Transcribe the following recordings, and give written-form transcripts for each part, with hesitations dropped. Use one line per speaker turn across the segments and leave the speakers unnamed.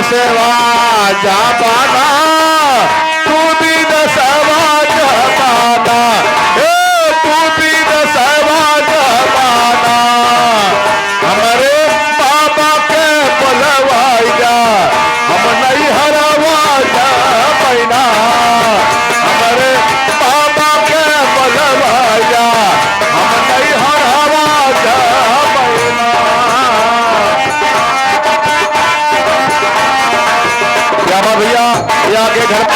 सेवा जापाना तू भी दसवा जमाना तू भी दसवा जमाना हमारे बाबा के बोलवाइया हम नहीं हरवा जमाना हमारे बाबा के बोलवाइया हम नहीं हरवा जमाना। श्यामा भैया ये आगे घर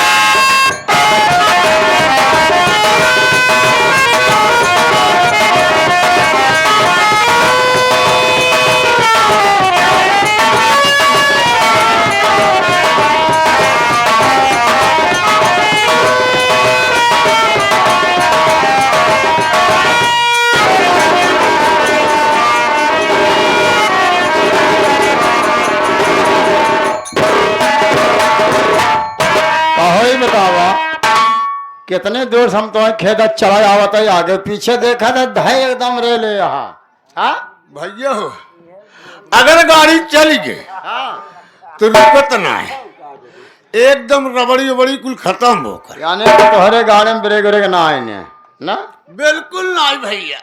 कितने दूर से हम तो खेत चला आवत है आगे पीछे देखा था धाई एकदम रेले यहाँ। हाँ
भैया हो अगर गाड़ी चली गई तो रुकत ना है एकदम रबड़ी उबड़ी कुल खत्म होकर
यानी तुम्हारे गाड़ी में ब्रेक व्रेक ना आए ना
बिल्कुल ना भैया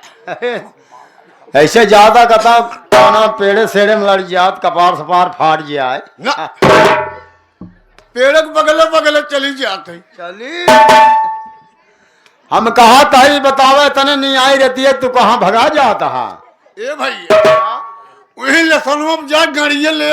ऐसे ज्यादा कथा काना पेड़े सेड़े में लड़ जात कपार सपार फाट जाए
ना पेड़ बगले बगले चली जाते
चली हम कहा था ही बतावे तने नहीं आई रहती है तू कहाँ भगा जाता है
ए भैया वही लसनवा में जा गाड़ियां ले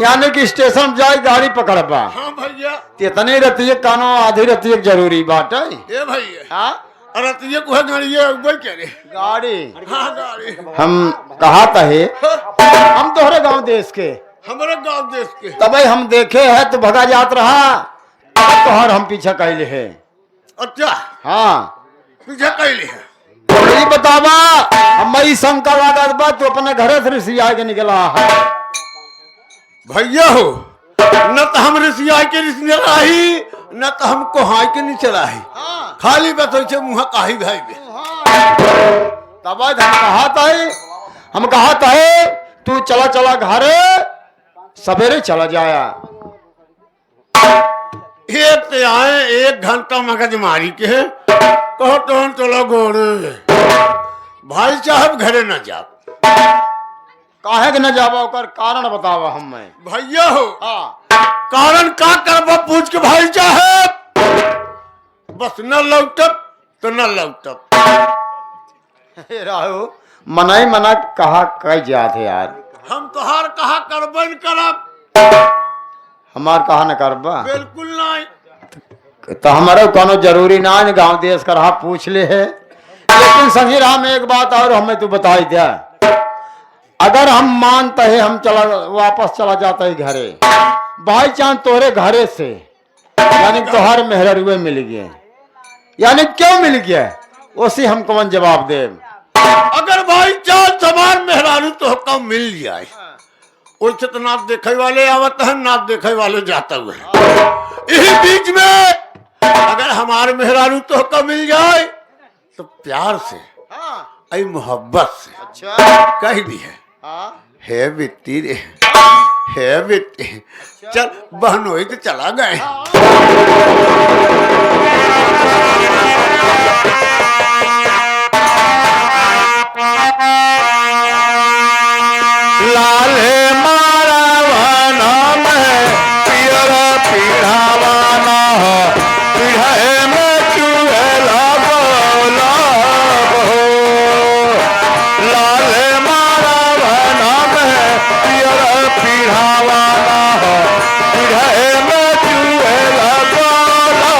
यानी कि स्टेशन जाए गाड़ी पकड़ पा।
हाँ भैया
इतनी रहती है कानो आधी रहती है जरूरी बात है
ए भैया।
हाँ
रतिया को है गाड़ियां क्या रे
गाड़ी
हाँ गाड़ी
हम कहा था ही हम तोहरे गांव देश के
हमारे गांव देश के
तब हम देखे है तो भगा जात रहा तोहर हम पीछा कैले है।
अच्छा
हाँ
पीछा कैले है
तो बतावा हम मई शंका लागत बा तू अपने घरे से रिसिया के निकला है
भैया हो न तो हम रिसिया के रिसने रही न तो हम कोहाई के नहीं चला है खाली बस वैसे मुँह काही भाई
तब हम कहा था तू चला चला घरे सवेरे चला जाया
एक ते आए 1 घंटा मगज मारी के कहो तो चलो गोरे भाई साहब घरे न जा
काहे के न जावा ओकर कारण बतावा हम मैं
भैया हो
हाँ
कारण का करबा पूछ के भाई साहब बस न लौटत तो न लौटत
राहु मनाई मना कहा कह जात है यार
हम तोहार कहा करबन करब
हमार कहा न करबा
बिल्कुल नहीं
तो हमारा कोनो जरूरी ना है गांव देश का रहा पूछ ले है लेकिन सही राह में एक बात और हमें तू बताई दिया अगर हम मानते है हम चला वापस चला जाता है घरे भाई चांद तोरे घरे से यानी तोहर मेहरुए मिल गए यानी क्यों मिल गया उसी हम कौन जवाब दे
अगर भाई चांद समान मेहरारू तो कम मिल जाए वैसे तो नाथ देखे वाले आवत है नाथ देखे वाले जाता हुए यही बीच में अगर हमारे मेहरारू तो कम मिल जाए तो प्यार से आई मोहब्बत से
अच्छा
कही भी है बिट्टी रे है बिट्टी चल बहन हो तो चला गए
लाल मारा वाना में पियर पीढ़ावाना पीढ़े में चूहेला बोला लाल मारा वाना में पियर पीढ़ावाना पीढ़े में चूहेला बोला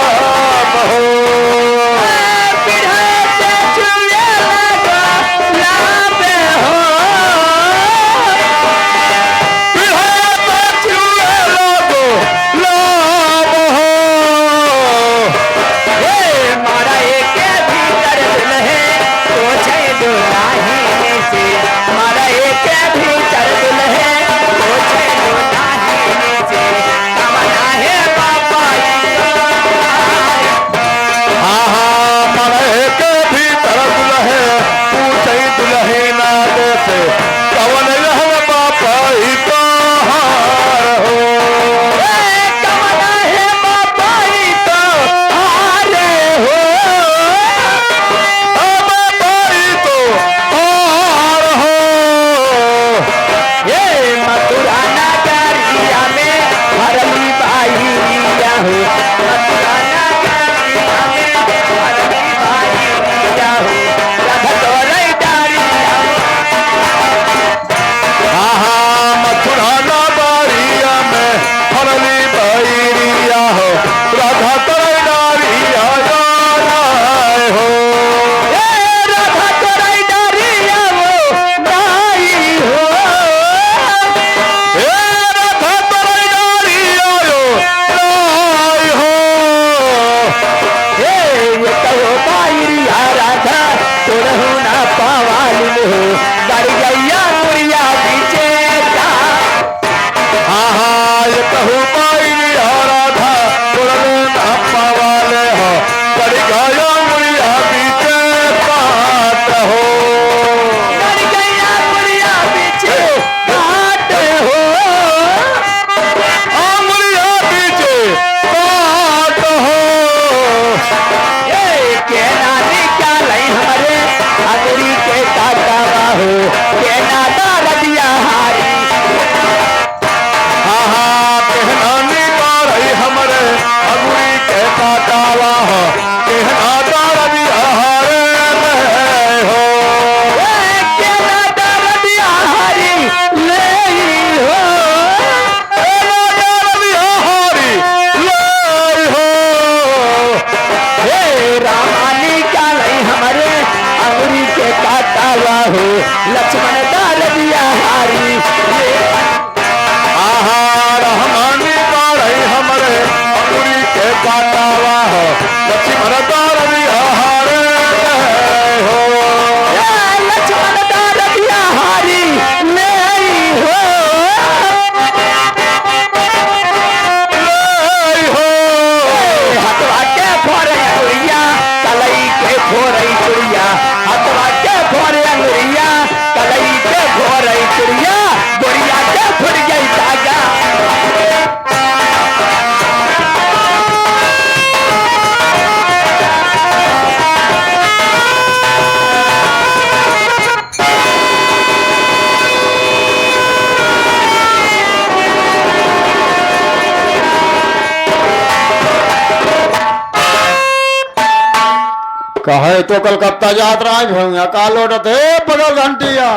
कहे तो कलकत्ता जात रहा भैया का लौटत है बगल घंटिया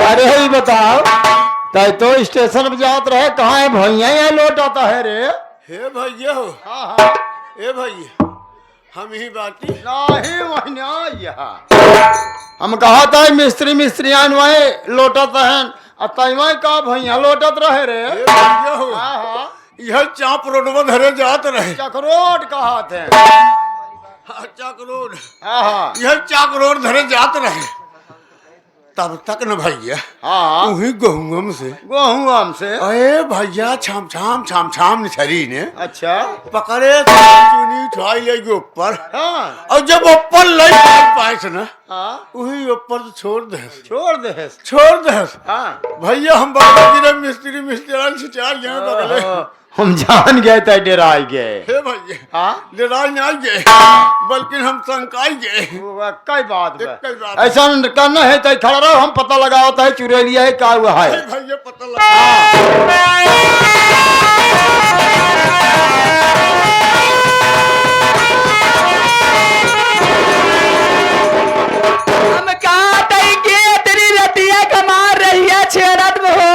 अरे ही बताओ तय तो स्टेशन पे जात रहे कहाँ है भैया यहाँ लौट आता है रे
हे भैया हो
हाँ हाँ
हे भैया हम ही बाती
नहीं महीना यहाँ हम कहा था मिस्त्री मिस्त्रियान वही लौटत हैं अतः का भैया लौटत रहे रे
हे भैया हो
हाँ हाँ
यह चाप रोडवा धरे जात रहे
चकरोट कहा थे
हाँ, चाक रोड
हाँ हाँ
यह चाक रोड धरे जात रहे तब तक न भैया
हाँ
वही गहुम से
गोहुआम से
अरे भैया छाम छाम निछरी ने
अच्छा
पकड़े चुनी उठाई लेगी ऊपर
हाँ
और जब ऊपर ले पाए से ना
हाँ
वही ऊपर तो
छोड़ दे
हाँ भैया हम बाबा गिरे मिस्त्री से चार यहाँ बगले
हम जान गए थे डराई गए
हे भैया
हाँ
लड़ाई नहीं गए बल्कि हम शंकाई गए
कई बात
एक कई बात
ऐसा करना है तो खड़ा रहो हम पता लगाओ है चुरेलिया है क्या हुआ है
भैया पता लगा
हम कहा तई के तेरी रतिया कमार रही है छेड़त में हो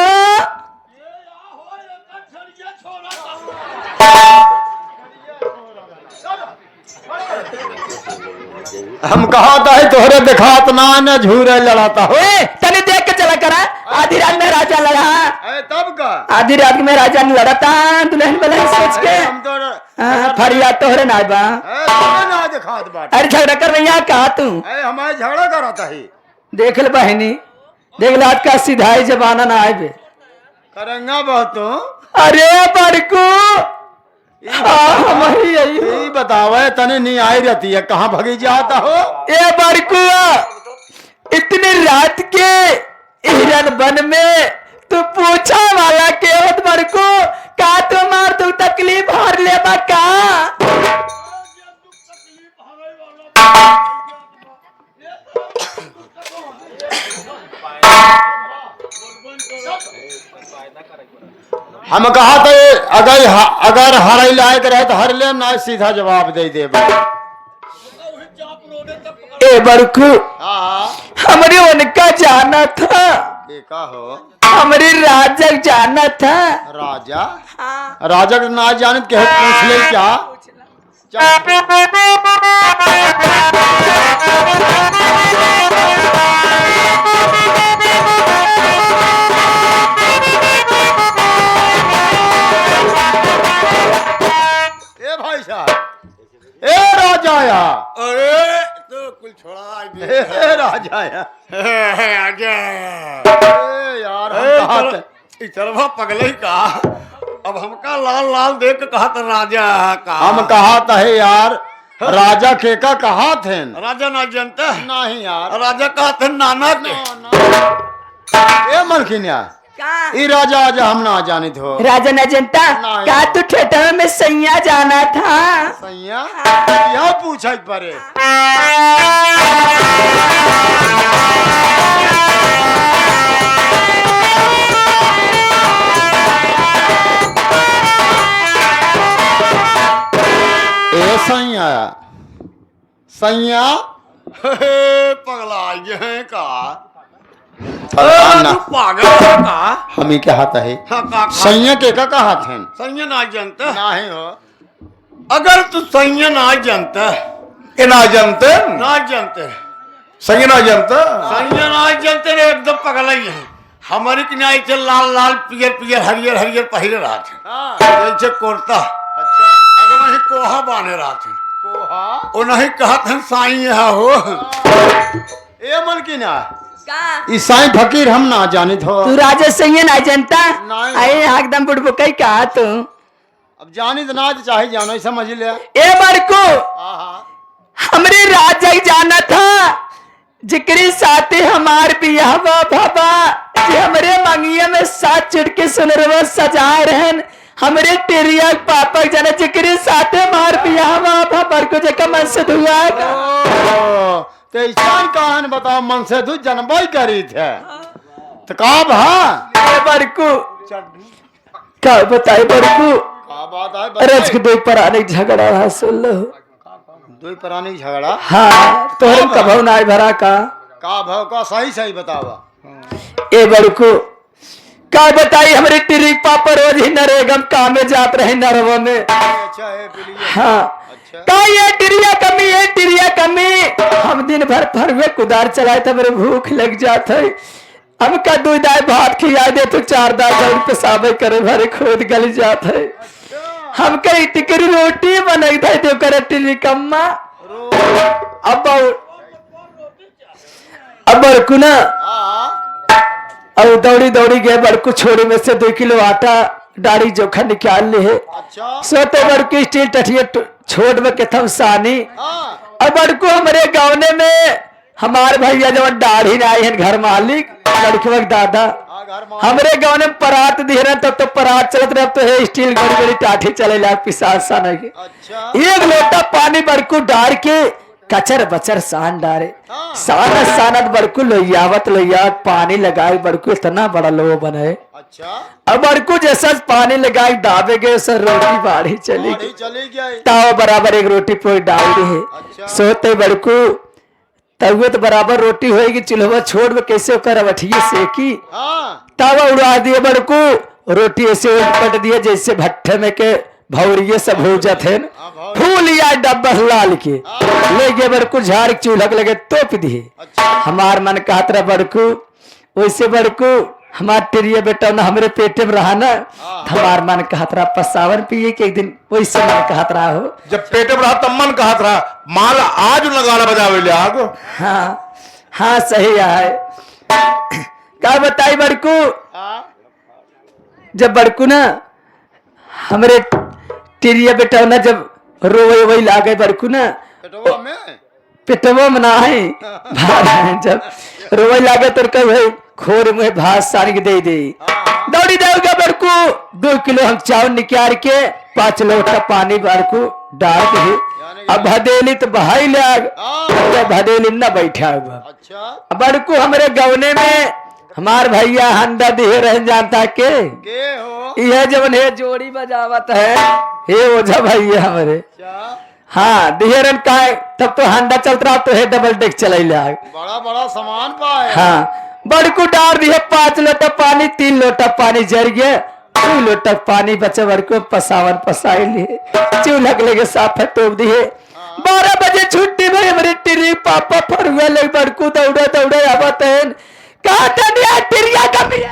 हम कहा था तोहरे दिखात ना न झूरे लड़ाता हो
ए तने देख के चला करा आधी रात में राजा लड़ा
तब का
आधी रात में राजा ने लड़ता दुल्हन बल्हन सोच के
हम तो
फरियाद तोहरे ना बा
ना दिखात बात
अरे झगड़ा कर रही कहा तू
हमारे झगड़ा करता ही
देख ले बहनी देख ले आज का सीधाई जमाना ना आए बे
करेंगा बहुत तो
अरे बड़कू हमारी यही
यही बतावे तने नहीं आई रहती है कहाँ भगी जाता हो
ए बड़कुआ इतनी रात के हिरन बन में तू पूछा वाला के होत बड़कू का तुम्हार तू तकलीफ हर लेबा का
हम कहा था अगर हराई लायक रहे तो हर ले ना सीधा जवाब दे दे
ए बड़कू
हाँ
हमरे उनका जाना था
देखा हो
हमरे राजक जाना था
राजा राजा के ना जाने के पूछ ले क्या ए भाई साहब ए राजा या
अरे तो कुल छोड़ा
ए राजा या
आजा
ए यार हम कहा थे
इतरवा पगले ही का अब हमका लाल लाल देख के कहा था राजा का
हम कहा था यार राजा के का कहा थे
राजा ना जानता
नहीं यार
राजा कहा थे नाना के
ए मलकिन यार ई राजा आज हम ना जानित हो
राजा न जनता
नहीं।
का तू थिएटर में सैया जाना था
सैया यह पूछा परे ए सैया सैया
पगला ये का
ना
पागल का
हम ही कहा था है
हाँ, का
सैया के का कहा थे
सैया ना जानता
नहीं हो
अगर तू सैया ना जानता
ये ना जानते
ना जानते
संगे ना जानता
सैया ना जानते रे एकदम पगला ही है हमारे कि नहीं चल लाल लाल पियर पियर हरियर हरियर पहले रहा थे जैसे कुर्ता
अच्छा
अगर वही कोहा बांधे रहा थे
कोहा
वो नहीं कहा था साई यहाँ हो
ए मलकिना ईसाई फकीर हम ना जानित हो
तू राजा सैया ना जनता
नहीं।
अरे एकदम बुड़बुकई कहा तू
अब जानित ना चाहे जानो समझ ले
ए बड़कू हमरे राजा जाना था जिक्री साथे हमार बियाह बाबा जे हमरे मंगिया में साथ चुटके सुनरवा सजा रहन हमरे टेरिया पापा जाना जिक्र साथे मार पिया बाबा बड़को जका मन से धुआ
तो ऐसा कहानी बताओ, मन से तू जनबई करी थे तो का भा
बड़को क्या बताए बड़को
का बात है
रज के दो पराने झगड़ा रहा सुन लो
दो पुरानी झगड़ा
हाँ तोहरे कभौ नाय भरा का
भाव का सही सही बतावा।
ए बड़को का बताई हमरे टिरी पापा रोज ही नरेगम काम में जात रहे नरवा में।
अच्छा है बिल्ली।
हाँ
अच्छा
का ये टिरिया कमी हम दिन भर फरवे कुदार चलाए थे मेरे भूख लग जात है हम का 2 दाई भात खिया दे तो 4 दाई जल पेशाबे करे भरे खोद गल जात है हम कई टिकरी रोटी बनाई थे तो करे टिरी कम्मा अब बड़कू ना अब दौड़ी दौड़ी गए बड़कू छोड़ी में से 2 किलो आटा डाड़ी जोखा निकाल ली है।
अच्छा
सोते बड़कू स्टील टठिया छोड़ में केथम सानी
हाँ
अब बड़कू हमारे गाँव में हमारे भैया जब दाढ़ी ना आई है घर मालिक लड़के वक्त दादा
घर में
हमरे गाँव में परात दी रहे तब तो परात चलत रहे तो है स्टील गड़ी गड़ी टाठी चले ला पिसास सान के
अच्छा
1 लोटा पानी बड़कू डार के कचर बचर सान डारे
हाँ।
सानत बड़कू लोहियावत पानी लगाए बड़कू इतना बड़ा लो बने
अच्छा
अब बड़कू जैसा पानी लगाए दाबे गए सर रोटी बाढ़ी चली गई
चली गई
ताव बराबर 1 रोटी पोई डाल दी है।
अच्छा।
सोते बड़कू तब तो बराबर रोटी होएगी चूल्हा छोड़ में कैसे कर अवठिए सेकी
हाँ
तावा उड़ा दिए बड़कू रोटी ऐसे उलट पट दिए जैसे भट्टे में के भौरिये सब हो जाते फूल या डब्बा लाल के ले गए बड़कू झाड़ चूल्हा के लगे तोप दिए।
अच्छा
हमार मन कहत रहा बड़कू वैसे बड़कू हमार टेरिया बेटा ना हमरे पेटे में रहा ना हमार मन कहत रहा पसावन पिए के एक दिन वैसे मन कहत रहा हो
जब पेटे पर रहा तब मन कहा था माल आज न गाना बजावे ले आगो।
हाँ सही है क्या बताई बड़कू जब बड़कू ना हमरे टेरिया बेटा ना जब रोवे वही लागे बड़कू ना
पेटवा में
पेटवा में ना है जब रोवे लागे तो कह खोर में भात सारी के दे दौड़ी देगा बड़कू 2 किलो हम चावल निकाल के 5 लोटा पानी बड़कू डाल के अब भदेली तो बहाई लाग भदेली न बैठा हुआ।
अच्छा
बड़कू हमारे गवने में हमार भैया हंडा दिए रह जानता के
हो
यह जवन है जोड़ी बजावत है हे ओझा भैया हमारे
क्या
हाँ दिहेरन का तब तो हंडा चलता रहा तो है डबल डेक चलाई लाग
बड़ा बड़ा सामान पाए
हाँ बड़कू डाल दिए 5 लोटा पानी 3 लोटा पानी जर गया 2 लोटा पानी बचे बड़कू पसावन पसाई लिए चूल्हा के लेके साफ तोप दिए 12 बजे छुट्टी भाई हमारे टिरी पापा फरुआ ले बड़कू दौड़े आवत है कहा तनिया टिरिया का मिया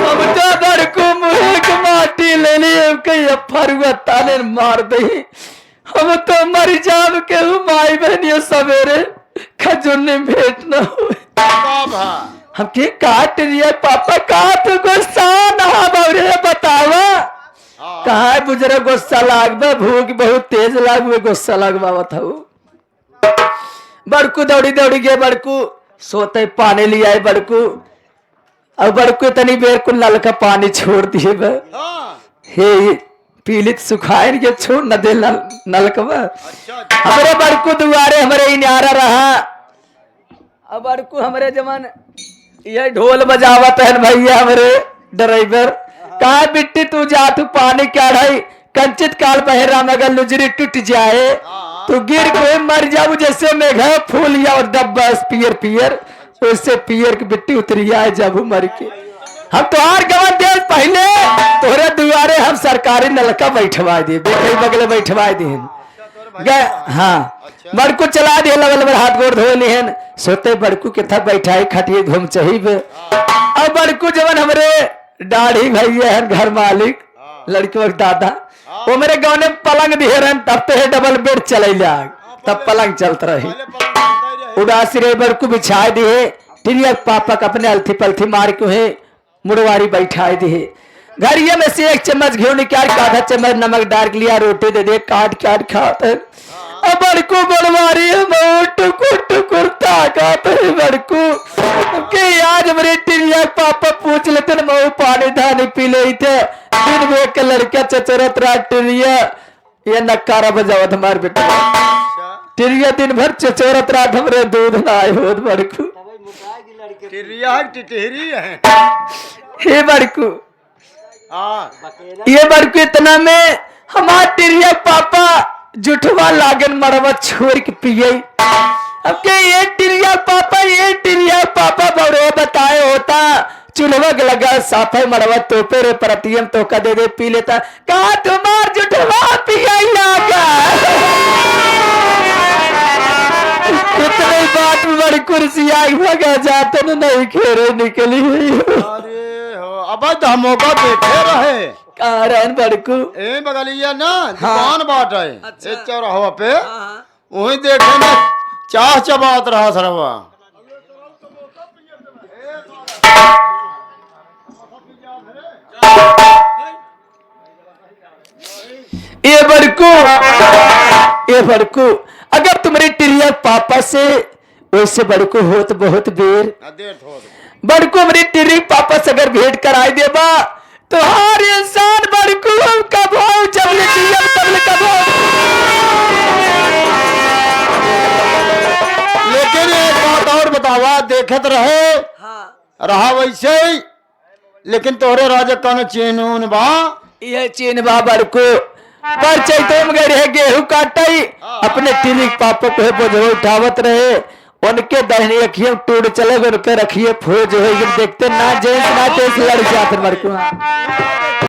अब तो बड़कू मुहे के माटी ले लिए कहीं फरुआ ताने मार दही हम तो मर जाब के माई बहनियों सवेरे खजुन्ने भेंट न हुए हम के काट लिए पापा का तो गुस्सा ना बौरे बतावा कहा है बुजरा गुस्सा लागबा भूख बहुत तेज लागबे गुस्सा लगवावत हूँ। बड़कू दौड़ी गए बड़कू सोते पानी लिया है बड़कू अब बड़कू तनी बेर को नल का पानी छोड़ दिए हे पीलित सुखाए के छोड़ न दे नल का हमारे बड़कू दुआरे हमारे इनारा रहा। अब बड़कू हमारे जमान ये ढोल बजावत है भैया हमारे ड्राइवर कहा बिट्टी तू जा तू पानी क्या ढाई कंचित काल बहरा मगर लुजरी टूट जाए तो गिर के मर जाऊ जैसे मेघा फूल या और डब्बा पियर उससे पियर की बिट्टी उतरी आए जब मर के हम तो हर गवन दे पहले तोरे दुआरे हम सरकारी नलका बैठवा दिए बेटे बगले बैठवा दिए हाँ बड़कू चला दिए लगल हाथ गोड़ धो लिहन सोते बड़कू के था बैठाई खटिए घूम चाहिए अब बड़कू जवन हमरे दाढ़ी भैया है घर मालिक लड़की वक्त दादा वो मेरे गाँव में पलंग दिए रहन तब तो है डबल बेड चले तब पलंग चलत रही उदासी रे बड़कू बिछाए दिए टिरिया पापा का अपने अल्थी पल्थी मार के है मुड़वारी बैठाए दिए घरिया में से 1 चम्मच घी निकाल के आधा चम्मच नमक डाल लिया रोटी दे दे काट खाते अब बड़कू बनवारी टुकुर टुकुर ताकत है बड़कू के आज मेरे टिरिया पापा पूछ लेते न मैं पानी धानी पी ले थे दिन में एक लड़का चचरत रहा टिरिया ये नकारा बजावत हमारे बेटा टिरिया दिन भर चचरत रहा हमरे दूध ना आए हो बड़कू
टिरिया है टिटहरी है।
हे बड़कू
हाँ
ये बड़कू इतना में हमार टिरिया पापा जुठवा लागन मरवा छोड़ के पिए अब के ये टिरिया पापा बड़े बताए होता चूल्हा लगा साफे मरवा तोपे रे परतियम तो का दे दे पी लेता कहा तुम्हार जुठवा पिया लागा इतने बात में बड़ी कुर्सी आई भगा जाते न नहीं खेरे निकली हुई
अरे हो अब धमोका बैठे रहे
कहा रहन बड़कू
ए बगलिया ना दुकान बाट है अच्छा। चौराहा पे वही देखे ना चाह चबात रहा सरवा
ये बड़कू अगर तुम्हारी टिरिया पापा से वैसे बड़कू हो तो बहुत देर बड़कू मेरी टिरी पापा से अगर भेंट कराई देबा तो हर इंसान बड़कू कब हो जब
लेकिन एक बात और बतावा देखत रहे रहा वैसे ही लेकिन तोरे राजा कौन चीनून बा
ये चीन बा बड़कू पर चैतम गए रहे गेहूं काटाई अपने टिरी पापा को बोझ उठावत रहे उनके दहनी अखियों टूट चले उनके रखिए फौज हो देखते ना जेंस ना तेज लड़ जाते मरकू